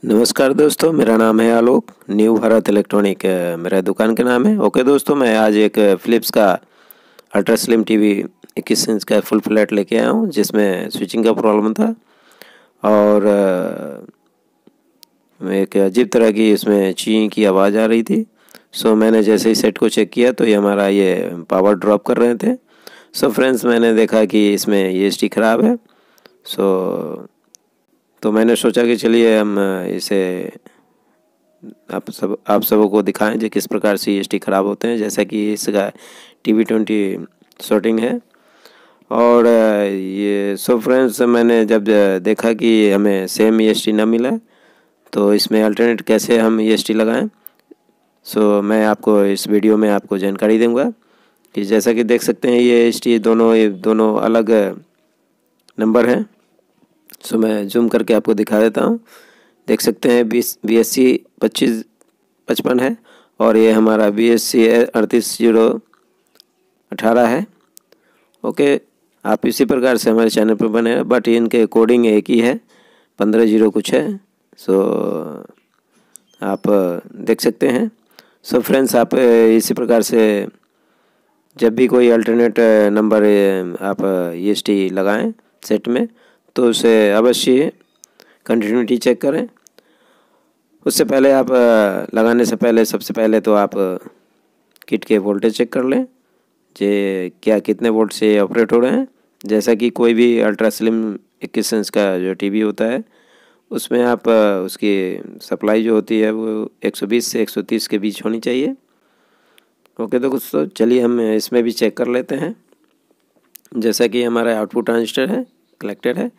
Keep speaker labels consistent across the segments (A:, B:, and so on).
A: नमस्कार दोस्तों, मेरा नाम है आलोक। न्यू भारत इलेक्ट्रॉनिक मेरा दुकान का नाम है। ओके दोस्तों, मैं आज एक फ़िलिप्स का अल्ट्रा स्लिम टीवी 21 इंच का फुल फ्लैट लेके आया हूँ, जिसमें स्विचिंग का प्रॉब्लम था और एक अजीब तरह की इसमें ची की आवाज़ आ रही थी। सो मैंने जैसे ही सेट को चेक किया तो ये हमारा पावर ड्रॉप कर रहे थे। सो फ्रेंड्स, मैंने देखा कि इसमें ESD ख़राब है। तो मैंने सोचा कि चलिए हम इसे आप सबों को दिखाएं जो किस प्रकार से ESD ख़राब होते हैं। जैसा कि इसका TV20 शॉर्टिंग है और ये सो फ्रेंड्स, मैंने जब देखा कि हमें सेम ESD ना मिला तो इसमें अल्टरनेट कैसे हम ESD लगाएं। सो मैं आपको इस वीडियो में आपको जानकारी दूंगा कि जैसा कि देख सकते हैं ये ESD दोनों अलग नंबर हैं। सो मैं जूम करके आपको दिखा देता हूँ। देख सकते हैं BSC 2555 है और ये हमारा BSC 38018 है। ओके, आप इसी प्रकार से हमारे चैनल पर बने हैं, बट इनके कोडिंग एक ही है, 15 कुछ है। सो आप देख सकते हैं। सो फ्रेंड्स, आप इसी प्रकार से जब भी कोई अल्टरनेट नंबर आप ESD लगाएं सेट में तो उसे अवश्य कंटिन्यूटी चेक करें। उससे पहले आप लगाने से पहले सबसे पहले तो आप किट के वोल्टेज चेक कर लें, जे क्या कितने वोल्ट से ऑपरेट हो रहे हैं। जैसा कि कोई भी अल्ट्रा स्लिम 21 इंच का जो टीवी होता है उसमें आप उसकी सप्लाई जो होती है वो 120 से 130 के बीच होनी चाहिए। ओके तो दोस्तों, चलिए हम इसमें भी चेक कर लेते हैं। जैसा कि हमारा आउटपुट ट्रांजिस्टर है, कलेक्टर है,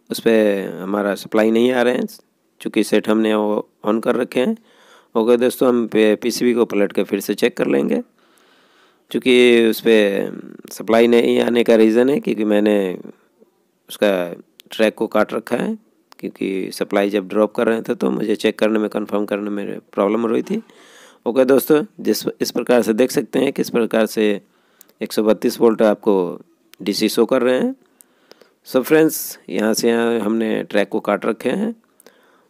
A: उस पर हमारा सप्लाई नहीं आ रहे हैं चूँकि सेट हमने वो ऑन कर रखे हैं। ओके दोस्तों, हम PCB को पलट के फिर से चेक कर लेंगे। चूँकि उस पर सप्लाई नहीं आने का रीज़न है क्योंकि मैंने उसका ट्रैक को काट रखा है, क्योंकि सप्लाई जब ड्रॉप कर रहे थे तो मुझे चेक करने में, कंफर्म करने में प्रॉब्लम हो रही थी। ओके दोस्तों, इस प्रकार से देख सकते हैं किस प्रकार से 132 वोल्ट आपको DC शो कर रहे हैं। सो फ्रेंड्स, यहाँ से यहाँ हमने ट्रैक को काट रखे हैं।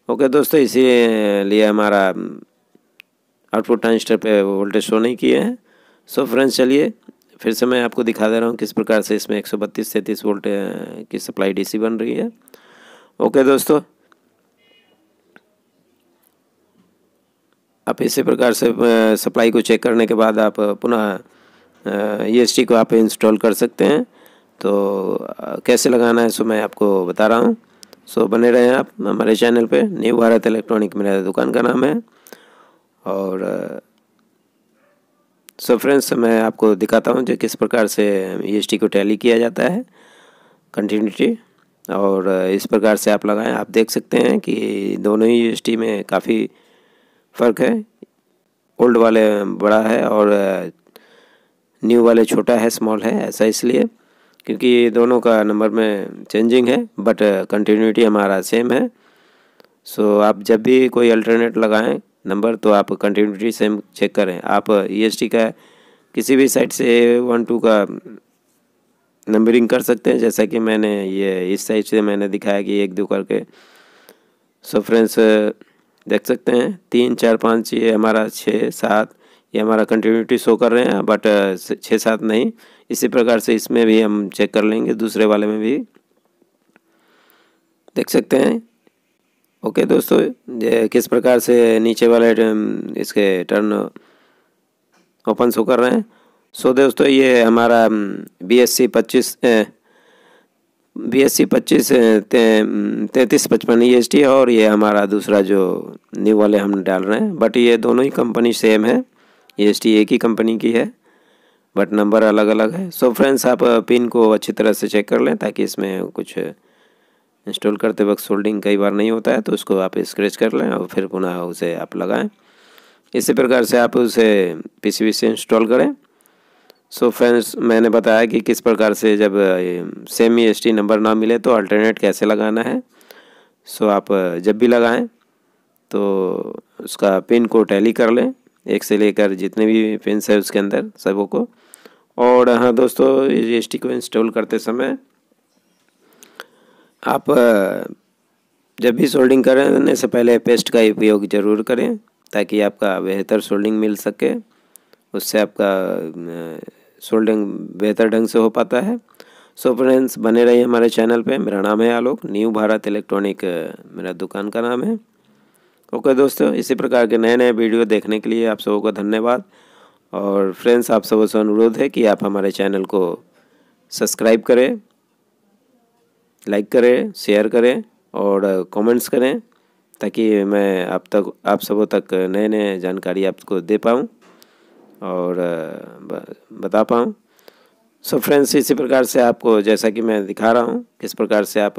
A: ओके दोस्तों, इसीलिए हमारा आउटपुट ट्रांजिस्टर पे वोल्टेज शो नहीं किए हैं। सो फ्रेंड्स, चलिए फिर से मैं आपको दिखा दे रहा हूँ किस प्रकार से इसमें 132 से 30 वोल्ट की सप्लाई DC बन रही है। ओके दोस्तों, आप इसी प्रकार से सप्लाई को चेक करने के बाद आप पुनः ESD को आप इंस्टॉल कर सकते हैं। तो कैसे लगाना है सो मैं आपको बता रहा हूँ। सो बने रहें आप हमारे चैनल पे। न्यू भारत इलेक्ट्रॉनिक मेरा दुकान का नाम है। और सो फ्रेंड्स, मैं आपको दिखाता हूँ जो किस प्रकार से ESD को टैली किया जाता है, कंटिन्यूटी। और इस प्रकार से आप लगाएं। आप देख सकते हैं कि दोनों ही ESD में काफ़ी फ़र्क है। ओल्ड वाले बड़ा है और न्यू वाले छोटा है, स्मॉल है। ऐसा इसलिए क्योंकि दोनों का नंबर में चेंजिंग है, बट कंटिन्यूटी हमारा सेम है। सो आप जब भी कोई अल्टरनेट लगाएं नंबर तो आप कंटिन्यूटी सेम चेक करें। आप ESD का किसी भी साइड से 1 2 का नंबरिंग कर सकते हैं, जैसा कि मैंने ये इस साइड से मैंने दिखाया कि 1 2 करके। सो फ्रेंड्स, देख सकते हैं 3 4 5 ये हमारा 6 7 ये हमारा कंटिन्यूटी शो कर रहे हैं, बट 6 7 नहीं। इसी प्रकार से इसमें भी हम चेक कर लेंगे, दूसरे वाले में भी देख सकते हैं। ओके दोस्तों, ये किस प्रकार से नीचे वाले इसके टर्न ओपन शो कर रहे हैं। सो दोस्तों, ये हमारा BSC 25 3355 ESD है और ये हमारा दूसरा जो न्यू वाले हम डाल रहे हैं, बट ये दोनों ही कंपनी सेम है। ESD एक ही कंपनी की है बट नंबर अलग अलग है। सो फ्रेंड्स, आप पिन को अच्छी तरह से चेक कर लें ताकि इसमें कुछ इंस्टॉल करते वक्त सोल्डिंग कई बार नहीं होता है, तो उसको आप स्क्रैच कर लें और फिर पुनः उसे आप लगाएं। इसी प्रकार से आप उसे PCB से इंस्टॉल करें। सो फ्रेंड्स, मैंने बताया कि किस प्रकार से जब सेम ESD नंबर ना मिले तो अल्टरनेट कैसे लगाना है। सो आप जब भी लगाएं तो उसका पिन को टैली कर लें, 1 से लेकर जितने भी पिन्स है उसके अंदर सबों को। और हाँ दोस्तों, ESD को इंस्टॉल करते समय आप जब भी सोल्डिंग करने से पहले पेस्ट का उपयोग ज़रूर करें ताकि आपका बेहतर सोल्डिंग मिल सके, उससे आपका सोल्डिंग बेहतर ढंग से हो पाता है। सो फ्रेंड्स, बने रहिए हमारे चैनल पे। मेरा नाम है आलोक, न्यू भारत इलेक्ट्रॉनिक मेरा दुकान का नाम है। ओके दोस्तों, इसी प्रकार के नए नए वीडियो देखने के लिए आप सबों को धन्यवाद। और फ्रेंड्स, आप सबों से अनुरोध है कि आप हमारे चैनल को सब्सक्राइब करें, लाइक करें, शेयर करें और कमेंट्स करें ताकि मैं आप सबों तक नए नए जानकारी आपको दे पाऊँ और बता पाऊँ। सो फ्रेंड्स, इसी प्रकार से आपको जैसा कि मैं दिखा रहा हूँ किस प्रकार से आप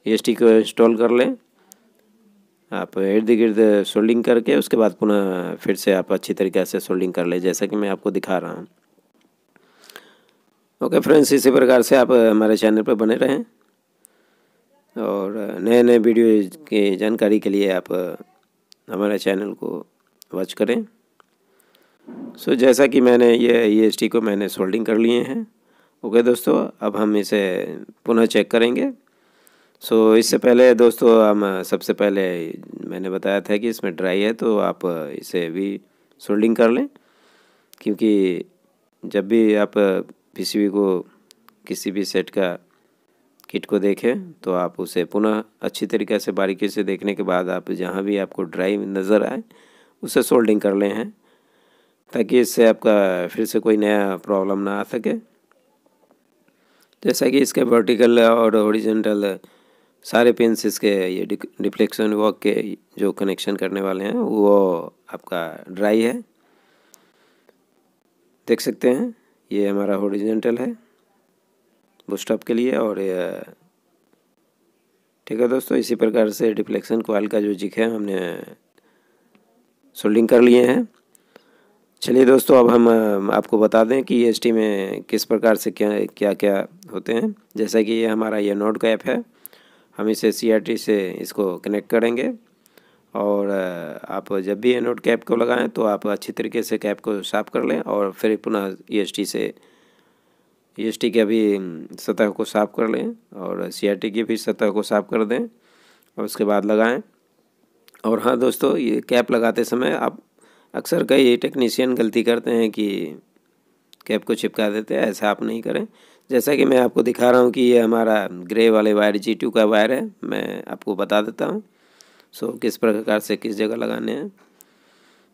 A: EST को इंस्टॉल कर लें। आप इर्द गिर्द सोल्डिंग करके उसके बाद पुनः फिर से आप अच्छी तरीक़े से सोल्डिंग कर लें, जैसा कि मैं आपको दिखा रहा हूँ। ओके फ्रेंड्स, इसी प्रकार से आप हमारे चैनल पर बने रहें और नए नए वीडियो की जानकारी के लिए आप हमारे चैनल को वॉच करें। सो जैसा कि मैंने ये EST को मैंने सोल्डिंग कर लिए हैं। ओके दोस्तों, अब हम इसे पुनः चेक करेंगे। सो इससे पहले दोस्तों, हम सबसे पहले मैंने बताया था कि इसमें ड्राई है तो आप इसे भी सोल्डिंग कर लें, क्योंकि जब भी आप PCB को किसी भी सेट का किट को देखें तो आप उसे पुनः अच्छी तरीक़े से बारीकी से देखने के बाद आप जहाँ भी आपको ड्राई नज़र आए उसे सोल्डिंग कर लें हैं, ताकि इससे आपका फिर से कोई नया प्रॉब्लम ना आ सके। जैसा कि इसके वर्टिकल और हॉरिजॉन्टल सारे पिन्स इसके ये डिफ्लेक्शन वर्क के जो कनेक्शन करने वाले हैं वो आपका ड्राई है, देख सकते हैं। ये हमारा हॉरिजॉन्टल है बूस्टअप के लिए और ठीक है दोस्तों, इसी प्रकार से डिफ्लेक्शन कॉइल का जो जिक है हमने सोल्डिंग कर लिए हैं। चलिए दोस्तों, अब हम आपको बता दें कि EST में किस प्रकार से क्या क्या होते हैं। जैसा कि ये हमारा ये नोड कैप है, हम इसे CRT से इसको कनेक्ट करेंगे और आप जब भी एनोड कैप को लगाएं तो आप अच्छी तरीके से कैप को साफ़ कर लें और फिर पुनः EST के भी सतह को साफ़ कर लें और CRT की भी सतह को साफ़ कर दें और उसके बाद लगाएं। और हाँ दोस्तों, ये कैप लगाते समय आप अक्सर कई टेक्नीशियन गलती करते हैं कि कैप को चिपका देते हैं, ऐसा आप नहीं करें। जैसा कि मैं आपको दिखा रहा हूँ कि ये हमारा ग्रे वाले वायर G2 का वायर है, मैं आपको बता देता हूँ। सो किस प्रकार से किस जगह लगाने हैं।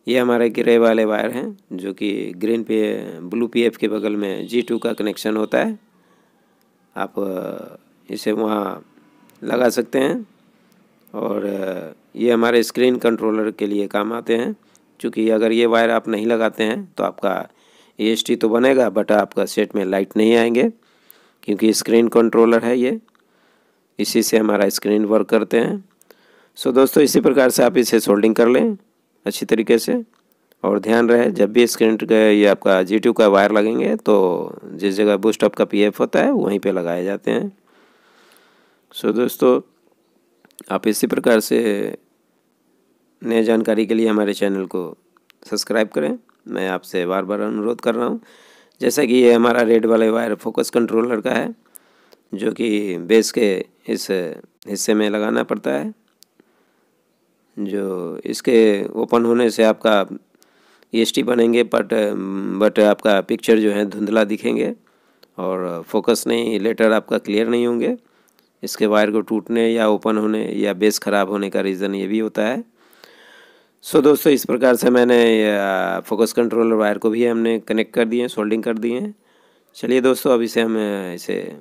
A: ये हमारे ग्रे वाले वायर हैं जो कि ब्लू PF के बगल में G2 का कनेक्शन होता है, आप इसे वहाँ लगा सकते हैं। और ये हमारे स्क्रीन कंट्रोलर के लिए काम आते हैं, क्योंकि अगर ये वायर आप नहीं लगाते हैं तो आपका EST तो बनेगा बट आपका सेट में लाइट नहीं आएंगे, क्योंकि स्क्रीन कंट्रोलर है ये, इसी से हमारा स्क्रीन वर्क करते हैं। सो दोस्तों, इसी प्रकार से आप इसे सोल्डिंग कर लें अच्छी तरीके से और ध्यान रहे जब भी स्क्रीन का ये आपका G2 का वायर लगेंगे तो जिस जगह बूस्टअप का PF होता है वहीं पे लगाए जाते हैं। सो दोस्तों, आप इसी प्रकार से नए जानकारी के लिए हमारे चैनल को सब्सक्राइब करें, मैं आपसे बार बार अनुरोध कर रहा हूँ। जैसा कि ये हमारा रेड वाले वायर फोकस कंट्रोलर का है, जो कि बेस के इस हिस्से में लगाना पड़ता है, जो इसके ओपन होने से आपका EST बनेंगे बट आपका पिक्चर जो है धुंधला दिखेंगे और फोकस नहीं, लेटर आपका क्लियर नहीं होंगे। इसके वायर को टूटने या ओपन होने या बेस ख़राब होने का रीज़न ये भी होता है। सो दोस्तों, इस प्रकार से मैंने फोकस कंट्रोलर वायर को भी हमने कनेक्ट कर दिए, सोल्डिंग कर दिए हैं। चलिए दोस्तों, अब इसे हम इसे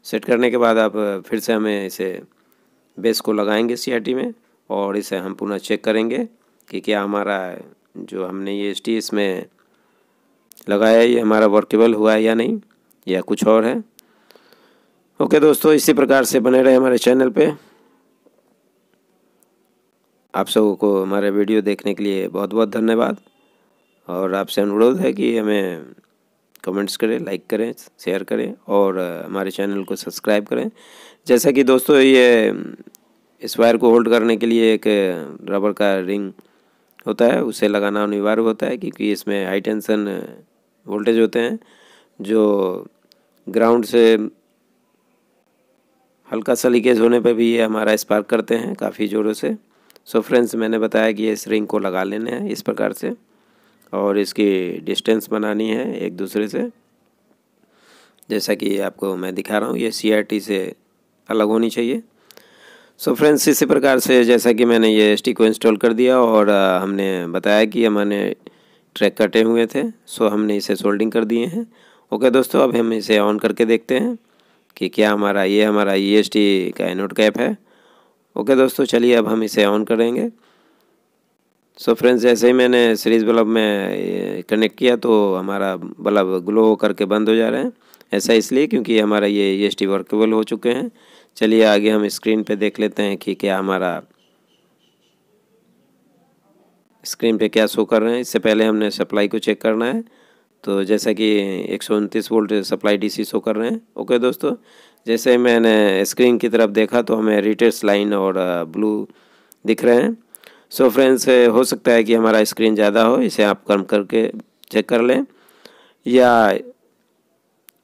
A: सेट करने के बाद आप फिर से हमें इसे बेस को लगाएंगे CRT में और इसे हम पुनः चेक करेंगे कि क्या हमारा जो हमने ये EST इसमें लगाया है ये हमारा वर्केबल हुआ है या नहीं, या कुछ और है। ओके दोस्तों, इसी प्रकार से बने रहे हमारे चैनल पे। आप सबों को हमारे वीडियो देखने के लिए बहुत बहुत धन्यवाद और आपसे अनुरोध है कि हमें कमेंट्स करें, लाइक करें, शेयर करें और हमारे चैनल को सब्सक्राइब करें। जैसा कि दोस्तों, ये इस वायर को होल्ड करने के लिए एक रबर का रिंग होता है, उसे लगाना अनिवार्य होता है, क्योंकि इसमें हाई टेंशन वोल्टेज होते हैं जो ग्राउंड से हल्का सा लीकेज होने पे भी ये हमारा स्पार्क करते हैं काफ़ी ज़ोरों से। सो फ्रेंड्स, मैंने बताया कि इस रिंग को लगा लेने हैं इस प्रकार से और इसकी डिस्टेंस बनानी है एक दूसरे से। जैसा कि आपको मैं दिखा रहा हूँ, ये CRT से अलग होनी चाहिए। सो फ्रेंड्स, इसी प्रकार से जैसा कि मैंने ये ST को इंस्टॉल कर दिया और हमने बताया कि हमने ट्रैक कटे हुए थे, सो हमने इसे सोल्डिंग कर दिए हैं। ओके दोस्तों, अब हम इसे ऑन करके देखते हैं कि क्या हमारा EST का एनोड कैप है। ओके दोस्तों, चलिए अब हम इसे ऑन करेंगे। सो फ्रेंड्स, जैसे ही मैंने सीरीज़ बल्ब में कनेक्ट किया तो हमारा बल्ब ग्लो होकर के बंद हो जा रहे हैं। ऐसा इसलिए क्योंकि हमारा ये EST वर्केबल हो चुके हैं। चलिए आगे हम स्क्रीन पे देख लेते हैं कि क्या हमारा स्क्रीन पे क्या शो कर रहे हैं। इससे पहले हमने सप्लाई को चेक करना है। तो जैसा कि 129 वोल्ट सप्लाई DC शो कर रहे हैं। ओके दोस्तों, जैसे ही मैंने स्क्रीन की तरफ देखा तो हमें रिटेस्ट लाइन और ब्लू दिख रहे हैं। सो फ्रेंड्स, हो सकता है कि हमारा स्क्रीन ज़्यादा हो, इसे आप कम करके चेक कर लें, या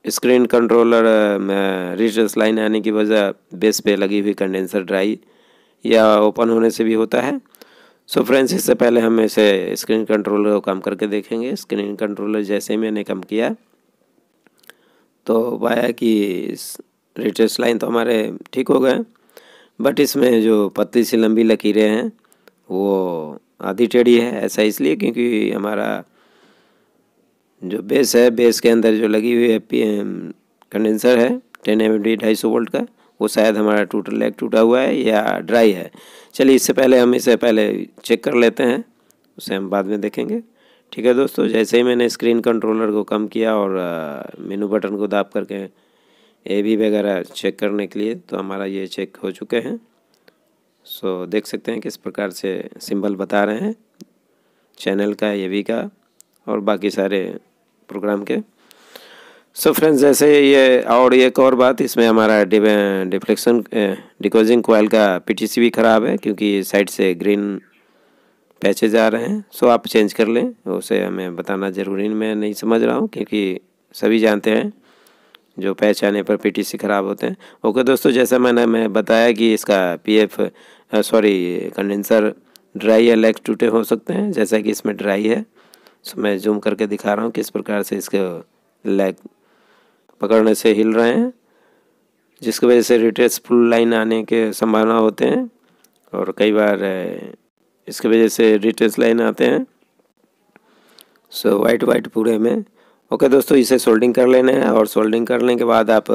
A: स्क्रीन कंट्रोलर में रिटेस्ट लाइन आने की वजह बेस पे लगी हुई कंडेंसर ड्राई या ओपन होने से भी होता है। सो फ्रेंड्स, इससे पहले हम इसे स्क्रीन कंट्रोलर को कम करके देखेंगे। स्क्रीन कंट्रोलर जैसे ही मैंने कम किया तो पाया कि रिटेस्ट लाइन तो हमारे ठीक हो गए, बट इसमें जो पतली सी लंबी लकीरें हैं वो आधी टेढ़ी है। ऐसा इसलिए क्योंकि हमारा जो बेस है, बेस के अंदर जो लगी हुई है कंडेंसर है 10 MFD 250 वोल्ट का, वो शायद हमारा लेग टूटा हुआ है या ड्राई है। चलिए इससे पहले हम इसे चेक कर लेते हैं, उसे हम बाद में देखेंगे। ठीक है दोस्तों, जैसे ही मैंने स्क्रीन कंट्रोलर को कम किया और मेनू बटन को दाब करके AB वगैरह चेक करने के लिए, तो हमारा ये चेक हो चुके हैं। सो देख सकते हैं किस प्रकार से सिंबल बता रहे हैं चैनल का, AB का और बाकी सारे प्रोग्राम के। सो फ्रेंड्स, जैसे ये और एक और बात, इसमें हमारा डिफ्लेक्शन डिकोजिंग कॉइल का PTC भी ख़राब है क्योंकि साइड से ग्रीन पैचेज आ रहे हैं। सो आप चेंज कर लें, उसे हमें बताना ज़रूरी मैं नहीं समझ रहा हूँ क्योंकि सभी जानते हैं जो पैच आने पर PTC ख़राब होते हैं। ओके दोस्तों, जैसा मैं बताया कि इसका कंडेंसर ड्राई या लेग टूटे हो सकते हैं, जैसा कि इसमें ड्राई है। सो मैं जूम करके दिखा रहा हूँ किस प्रकार से इसके लेग पकड़ने से हिल रहे हैं, जिसकी वजह से रिटेस्ट फुल लाइन आने के संभावना होते हैं और कई बार इसकी वजह से रिटेस्ट लाइन आते हैं। सो वाइट पूरे में। ओके दोस्तों, इसे सोल्डिंग कर लेना है और सोल्डिंग करने के बाद आप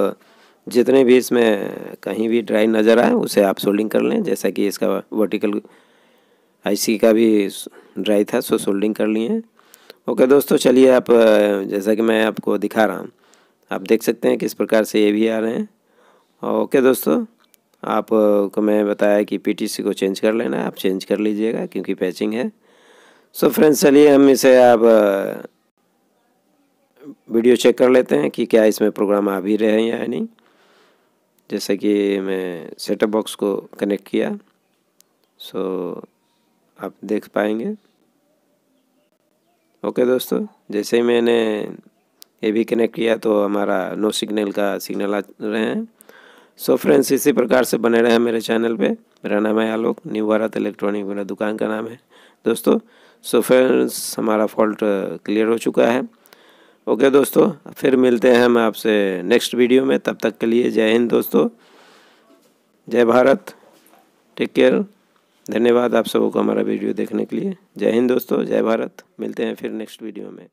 A: जितने भी इसमें कहीं भी ड्राई नज़र आए उसे आप सोल्डिंग कर लें। जैसा कि इसका वर्टिकल IC का भी ड्राई था, सो सोल्डिंग कर लिए। ओके दोस्तों, चलिए आप जैसा कि मैं आपको दिखा रहा हूँ, आप देख सकते हैं किस प्रकार से ये भी आ रहे हैं। ओके दोस्तों, आपको मैं बताया कि PTC को चेंज कर लेना है, आप चेंज कर लीजिएगा क्योंकि पैचिंग है। सो फ्रेंड्स, चलिए हम इसे आप वीडियो चेक कर लेते हैं कि क्या इसमें प्रोग्राम आ भी रहे हैं या नहीं। जैसे कि मैं सेटअप बॉक्स को कनेक्ट किया, सो आप देख पाएंगे। ओके दोस्तों, जैसे ही मैंने ये भी कनेक्ट किया तो हमारा नो सिग्नल का सिग्नल आ रहे हैं। सो फ्रेंड्स, इसी प्रकार से बने रहे मेरे चैनल पे। मेरा नाम है आलोक, न्यू भारत इलेक्ट्रॉनिक मेरा दुकान का नाम है दोस्तों। सो फ्रेंड्स, हमारा फॉल्ट क्लियर हो चुका है। ओके दोस्तों, फिर मिलते हैं हम आपसे नेक्स्ट वीडियो में। तब तक के लिए जय हिंद दोस्तों, जय भारत, टेक केयर। धन्यवाद आप सबों को हमारा वीडियो देखने के लिए। जय हिंद दोस्तों, जय भारत। मिलते हैं फिर नेक्स्ट वीडियो में।